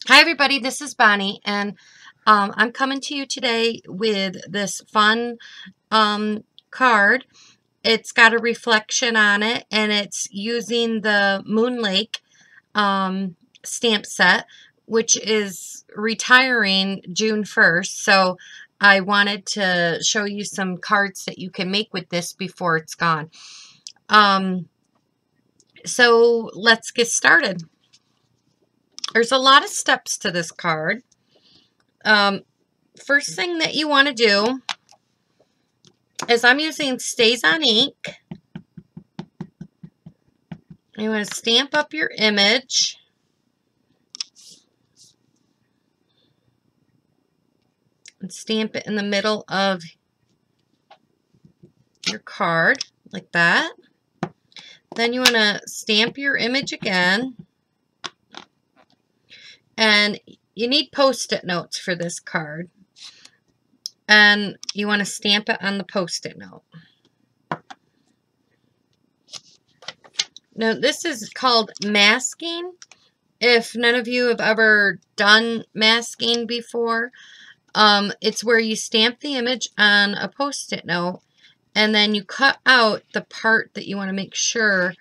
Hi everybody, this is Bonnie, and I'm coming to you today with this fun card. It's got a reflection on it, and it's using the Moon Lake stamp set, which is retiring June 1st. So I wanted to show you some cards that you can make with this before it's gone. So let's get started. There's a lot of steps to this card. First thing that you want to do is I'm using StazOn ink. You want to stamp up your image. And stamp it in the middle of your card like that. Then you want to stamp your image again. And you need Post-it notes for this card. And you want to stamp it on the Post-it note. Now this is called masking. If none of you have ever done masking before, it's where you stamp the image on a Post-it note and then you cut out the part that you want to make sure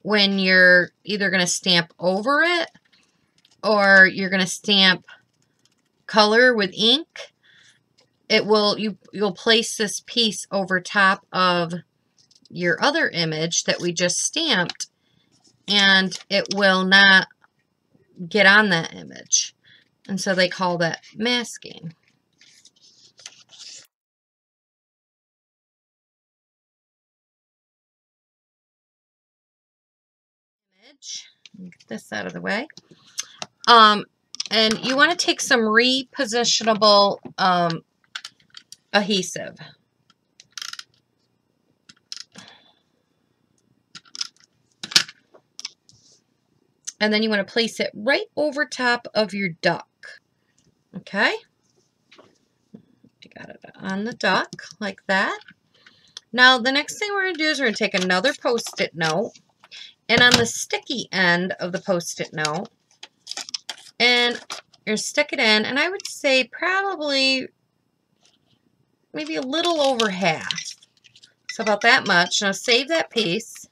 when you're either going to stamp over it or you're going to stamp color with ink. You'll place this piece over top of your other image that we just stamped, and it will not get on that image. And so they call that masking. Get this out of the way. And you want to take some repositionable adhesive. And then you want to place it right over top of your duck. Okay? You got it on the duck like that. Now the next thing we're going to do is we're going to take another Post-it note, and on the sticky end of the Post-it note, and you're going to stick it in, and I would say probably maybe a little over half. So about that much. Now save that piece.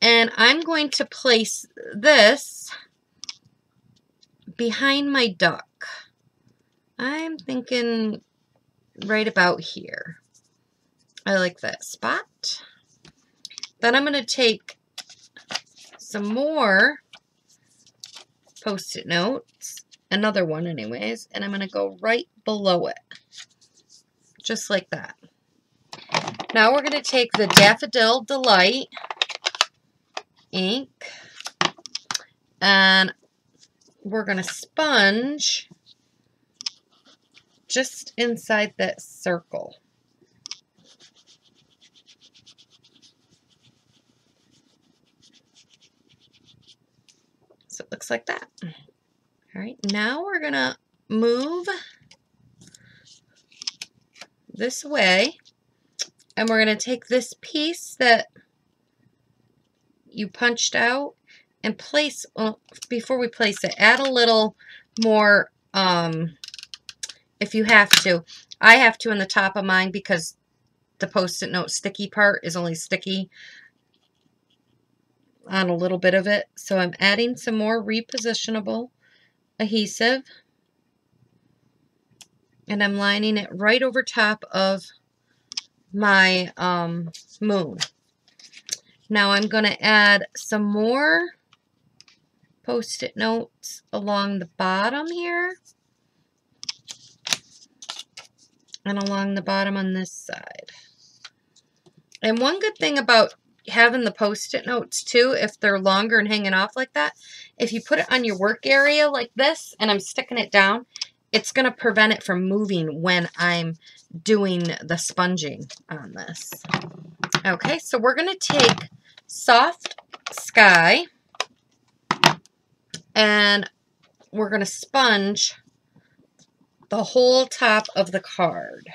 And I'm going to place this behind my duck. I'm thinking right about here. I like that spot. Then I'm going to take some more Post-it notes, another one anyways, and I'm going to go right below it. Just like that. Now we're going to take the Daffodil Delight ink, and we're going to sponge just inside that circle. So it looks like that. All right, now we're going to move this way, and we're going to take this piece that you punched out and place, before we place it, add a little more, if you have to. I have to in the top of mine because the Post-it note sticky part is only sticky on a little bit of it. So I'm adding some more repositionable adhesive, and I'm lining it right over top of my moon. Now I'm going to add some more Post-it notes along the bottom here and along the bottom on this side. And one good thing about having the Post-it notes too, if they're longer and hanging off like that, if you put it on your work area like this and I'm sticking it down, it's going to prevent it from moving when I'm doing the sponging on this. Okay, so we're going to take Soft Sky and we're going to sponge the whole top of the card.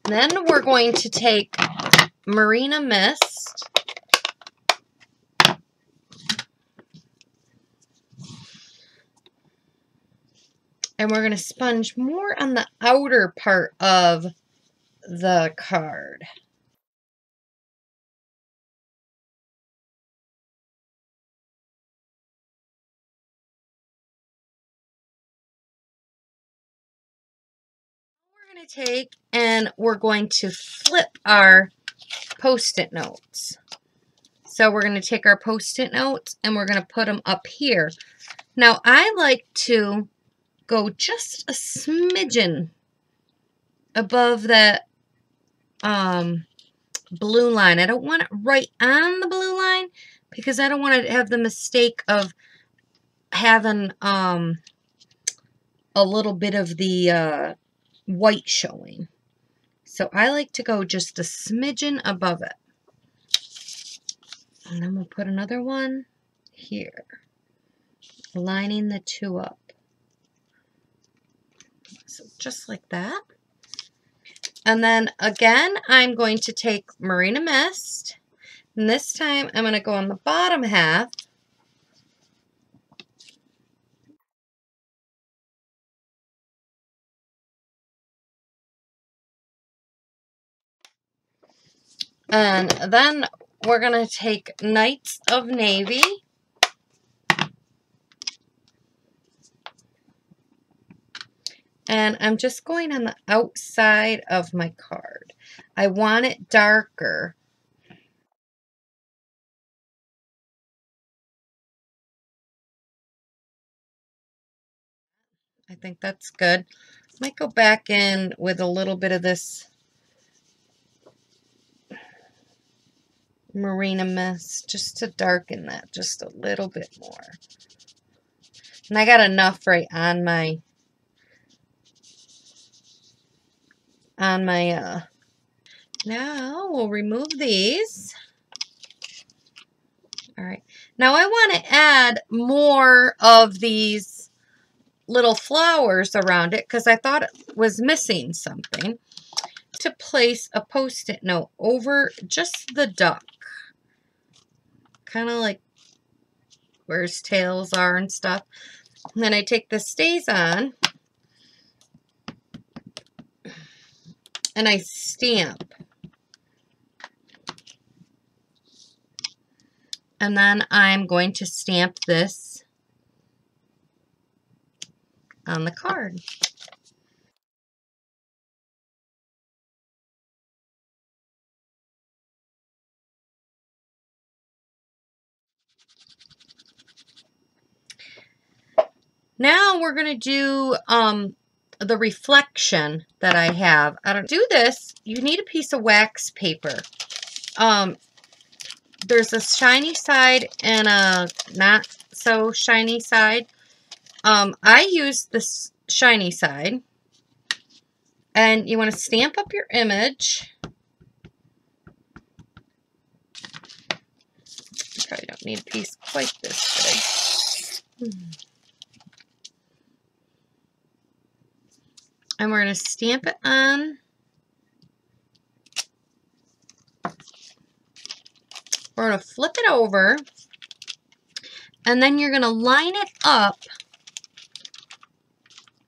Then we're going to take Marina Mist. And we're going to sponge more on the outer part of the card. We're going to take and we're going to flip our Post-it notes. So we're going to take our Post-it notes and we're going to put them up here. Now I like to go just a smidgen above that blue line. I don't want it right on the blue line because I don't want to have the mistake of having a little bit of the white showing. So I like to go just a smidgen above it. And then we'll put another one here, lining the two up. So just like that. And then again, I'm going to take Marina Mist. And this time I'm going to go on the bottom half. And then we're going to take Knights of Navy. And I'm just going on the outside of my card. I want it darker. I think that's good. Might go back in with a little bit of this Marina Mist just to darken that just a little bit more. And I got enough right on my now we'll remove these. All right. Now I want to add more of these little flowers around it because I thought it was missing something. To place a Post-it note over just the duck. Kind of like where his tails are and stuff. And then I take the StazOn and I stamp. And then I'm going to stamp this on the card. Now we're going to do the reflection that I have. I don't do this. You need a piece of wax paper. There's a shiny side and a not so shiny side. I use this shiny side. And you want to stamp up your image. Probably don't need a piece quite this big. And we're going to stamp it on. We're going to flip it over. And then you're going to line it up.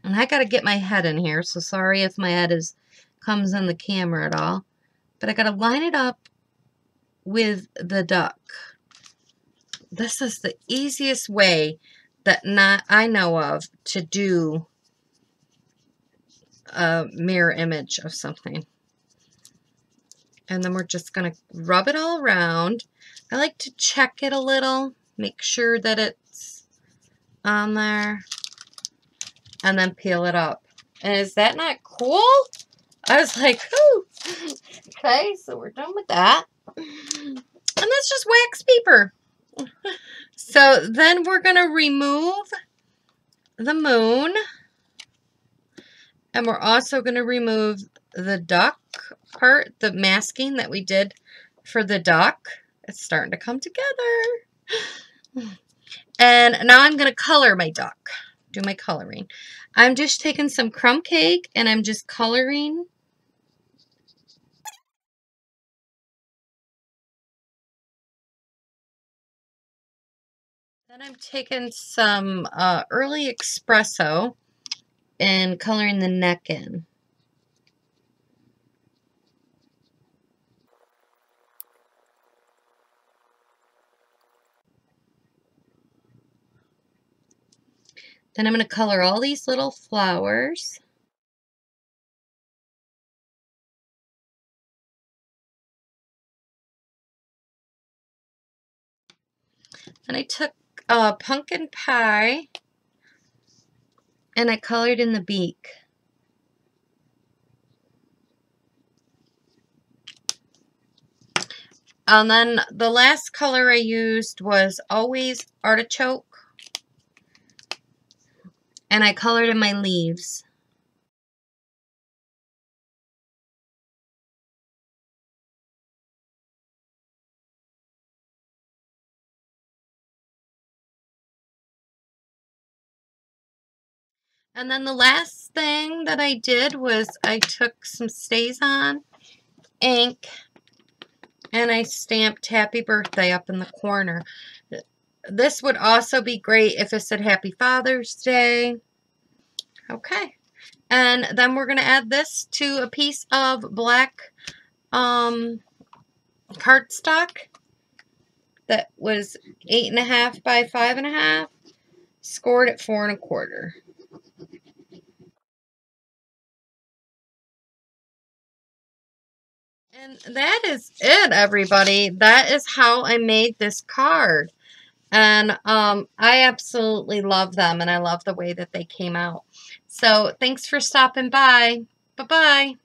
And I got to get my head in here, so sorry if my head comes in the camera at all. But I got to line it up with the duck. This is the easiest way that I know of to do a mirror image of something. And then we're just going to rub it all around. I like to check it a little, make sure that it's on there, and then peel it up. And is that not cool? I was like, ooh. Okay, so we're done with that. And that's just wax paper. So then we're going to remove the moon. And we're also going to remove the duck part, the masking that we did for the duck. It's starting to come together. And now I'm going to color my duck. Do my coloring. I'm just taking some crumb cake and I'm just coloring Then I'm taking some early espresso and coloring the neck in. Then I'm going to color all these little flowers. And I took pumpkin pie and I colored in the beak. And then the last color I used was always artichoke. And I colored in my leaves. And then the last thing that I did was I took some StazOn ink and I stamped Happy Birthday up in the corner. This would also be great if it said Happy Father's Day. Okay. And then we're going to add this to a piece of black cardstock that was 8.5 by 5.5, scored at 4 1/4. And that is it, everybody. That is how I made this card. And I absolutely love them, and I love the way that they came out. So thanks for stopping by. Bye-bye.